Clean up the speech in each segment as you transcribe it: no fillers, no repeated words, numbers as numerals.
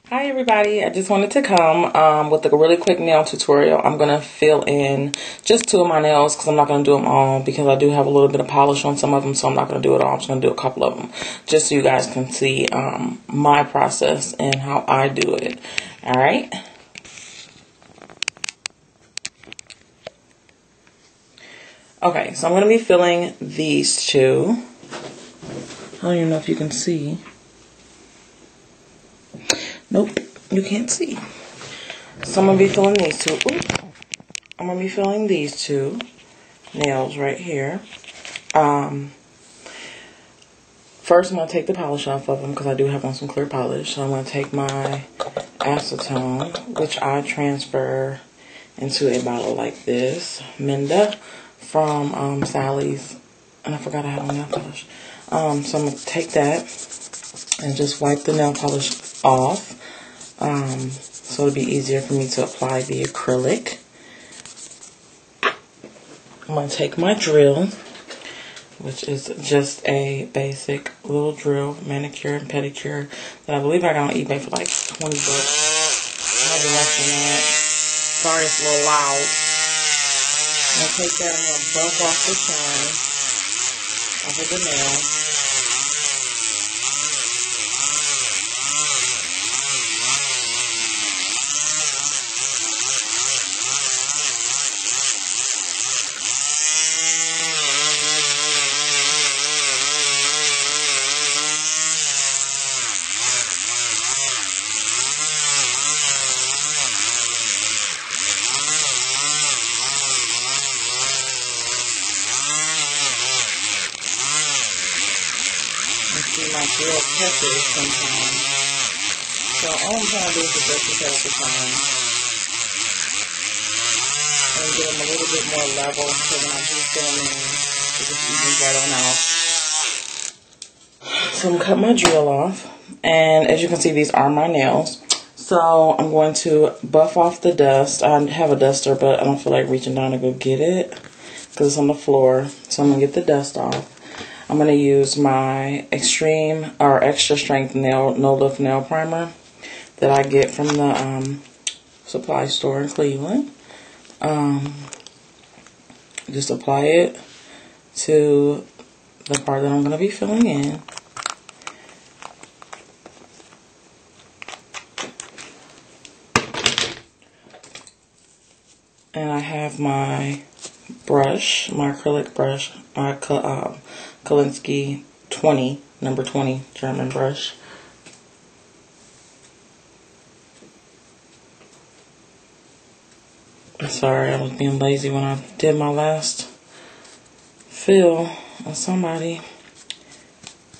Hi everybody, I just wanted to come with a really quick nail tutorial. I'm going to fill in just two of my nails because I'm not going to do them all because I do have a little bit of polish on some of them, so I'm not going to do it all. I'm just going to do a couple of them just so you guys can see my process and how I do it. Alright. Okay, so I'm going to be filling these two. I don't even know if you can see. Nope, you can't see. So I'm going to be filling these two. Ooh. I'm going to be filling these two nails right here. First, I'm going to take the polish off of them because I do have on some clear polish. So I'm going to take my acetone, which I transfer into a bottle like this. Minda from Sally's. And I forgot I had on nail polish. So I'm going to take that and just wipe the nail polish off. So it'll be easier for me to apply the acrylic. I'm going to take my drill, which is just a basic little drill, manicure and pedicure, that I believe I got on eBay for like 20 bucks. Might be less than that. Sorry it's a little loud. I'm going to take that and I'm going to buff off the shine off of the nail. My drill catches sometimes. So all I'm trying to do is adjust the cut at the time. And get them a little bit more level so when I do film in, it just evens right on out. So I'm going to cut my drill off. And as you can see, these are my nails. So I'm going to buff off the dust. I have a duster, but I don't feel like reaching down to go get it because it's on the floor. So I'm going to get the dust off. I'm going to use my extreme or extra strength no lift nail primer that I get from the supply store in Cleveland. Just apply it to the part that I'm going to be filling in. And I have my brush, my acrylic brush, my Kolinsky 20, number 20 German brush. Sorry, I was being lazy when I did my last fill on somebody.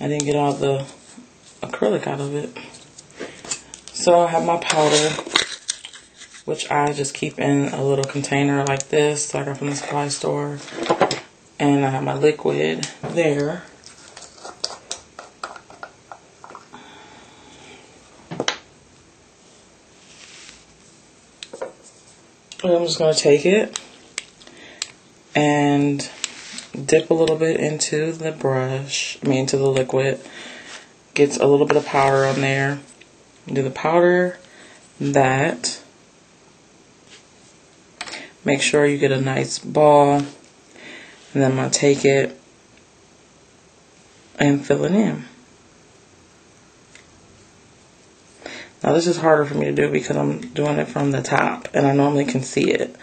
I didn't get all the acrylic out of it. So I have my powder, which I just keep in a little container like this that I got from the supply store. And I have my liquid there. And I'm just going to take it and dip a little bit into the brush, into the liquid. Gets a little bit of powder on there. Do the powder, that. Make sure you get a nice ball. And then I'm going to take it and fill it in. Now this is harder for me to do because I'm doing it from the top and I normally can see it.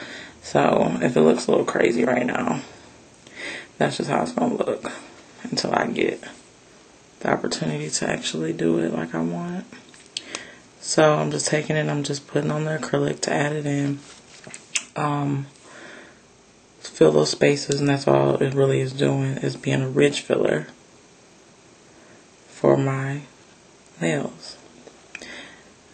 So if it looks a little crazy right now, that's just how it's going to look until I get the opportunity to actually do it like I want. So I'm just taking it, I'm just putting on the acrylic to add it in. Fill those spaces, and that's all it really is doing, is being a ridge filler for my nails.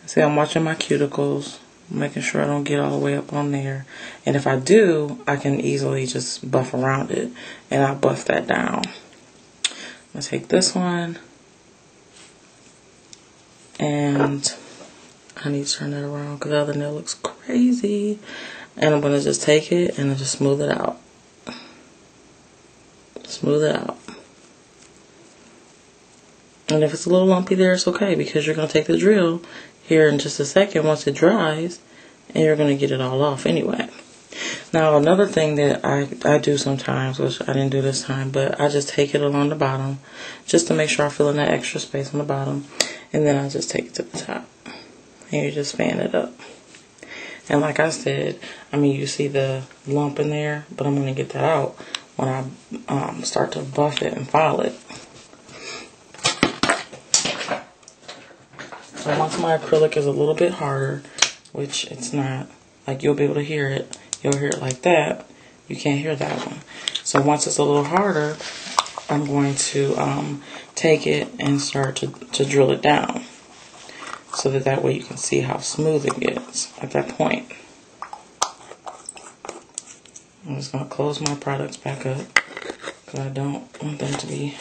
See, I'm watching my cuticles, making sure I don't get all the way up on there. And if I do, I can easily just buff around it, and I'll buff that down. I'm going to take this one, and I need to turn it around because the other nail looks crazy. And I'm going to just take it and just smooth it out. Smooth it out. And if it's a little lumpy there, it's okay because you're going to take the drill, here in just a second once it dries, and you're going to get it all off anyway. Now, another thing that I do sometimes, which I didn't do this time, but I just take it along the bottom just to make sure I fill in that extra space on the bottom, and then I just take it to the top, and you just fan it up. And like I said, I mean, you see the lump in there, but I'm going to get that out when I start to buff it and file it. So once my acrylic is a little bit harder, which it's not, like you'll be able to hear it. You'll hear it like that. You can't hear that one. So once it's a little harder, I'm going to take it and start to drill it down, so that way you can see how smooth it gets at that point. I'm just going to close my products back up because I don't want them to be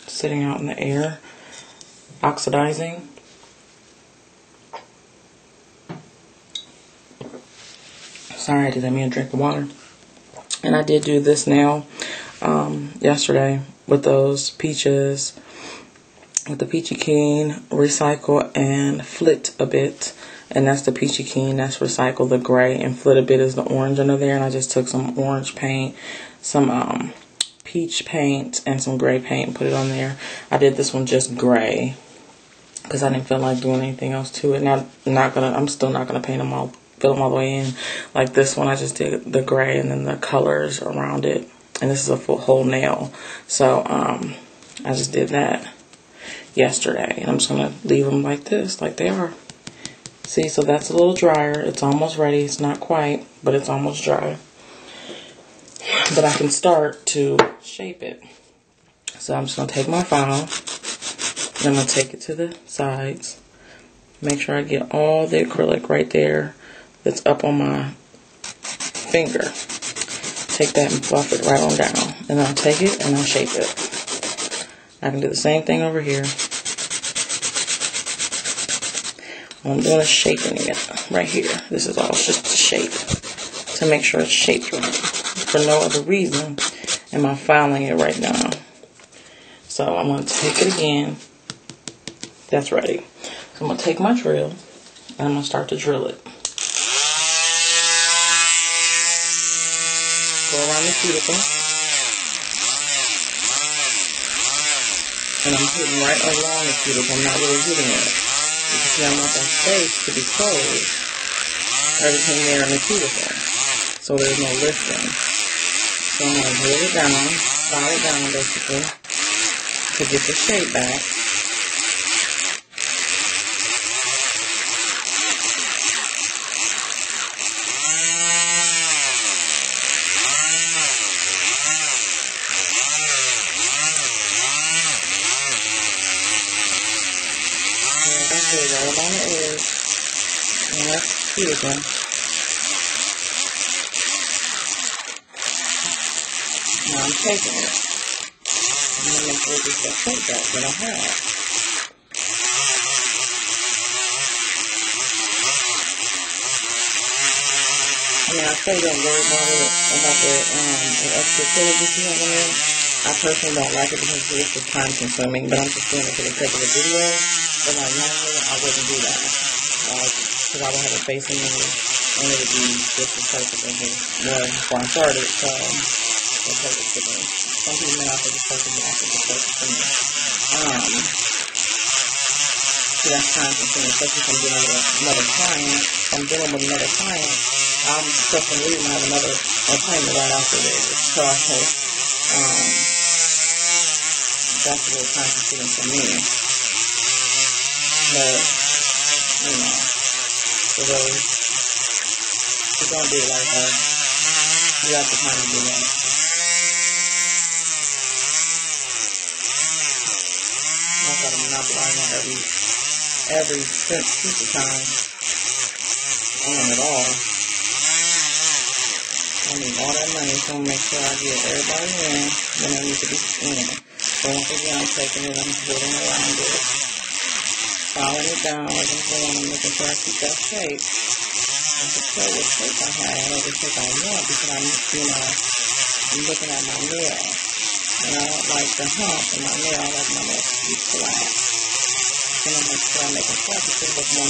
sitting out in the air, oxidizing. Sorry, I didn't mean to drink the water. And I did do this nail yesterday with those peaches, with the Peachy Keen Recycle and Flit a Bit. And that's the Peachy Keen, that's Recycle the gray, and Flit a Bit is the orange under there. And I just took some orange paint, some peach paint, and some gray paint and put it on there. I did this one just gray because I didn't feel like doing anything else to it. Now, I'm still not gonna paint them all, fill them all the way in. Like this one, I just did the gray and then the colors around it. And this is a full whole nail. So I just did that yesterday. And I'm just going to leave them like this, like they are. See, so that's a little drier. It's almost ready. It's not quite, but it's almost dry. But I can start to shape it. So I'm just going to take my file. And I'm going to take it to the sides. Make sure I get all the acrylic right there that's up on my finger. Take that and buff it right on down. And I'll take it and I'll shape it. I can do the same thing over here. All I'm doing is shaping it right here. This is all just to shape, to make sure it's shaped right. For no other reason am I filing it right now. So I'm going to take it again. That's ready. So I'm going to take my drill and I'm going to start to drill it. Go around the cuticle. And I'm hitting right along the cuticle. I'm not really hitting it. You can see I want that space to be closed. Everything there in the cuticle. So there's no lifting. So I'm going to drill it down, file it down basically, to get the shape back. Right along the edge, and that's cuticle. Now I'm taking it. I'm going to make sure it's that shape back that I have. I mean, I say don't worry about the extra filler that you have in there. I personally don't like it because it's just time consuming, but I'm just doing it for the sake of the video. But like normally, I wouldn't do that. Because I would have it facing me, and it would be just as perfect as it was before I started. So, it's perfect for me. Some people may not think it's perfect, but I think it's perfect for me. So that's time consuming, especially if I'm dealing with another client. If I'm dealing with another client, I'm stuck and leaving and have another appointment right after this. So, that's a little time consuming for me. But, you know, for those who don't do it like that, you have to kind of do that. I got to monopolize on every piece of time on it all. I need all that money, so I'm going to make sure I get everybody in when I need to be in. So once again, I'm taking it, I'm building around it. Following it down as I'm going, I'm making sure I keep that shape. I can tell what shape I have or the shape I want because I'm looking at my nail. And I don't like the hump in my nail. I like my nail to be flat. So I'm going to make sure I make it flat because it looks more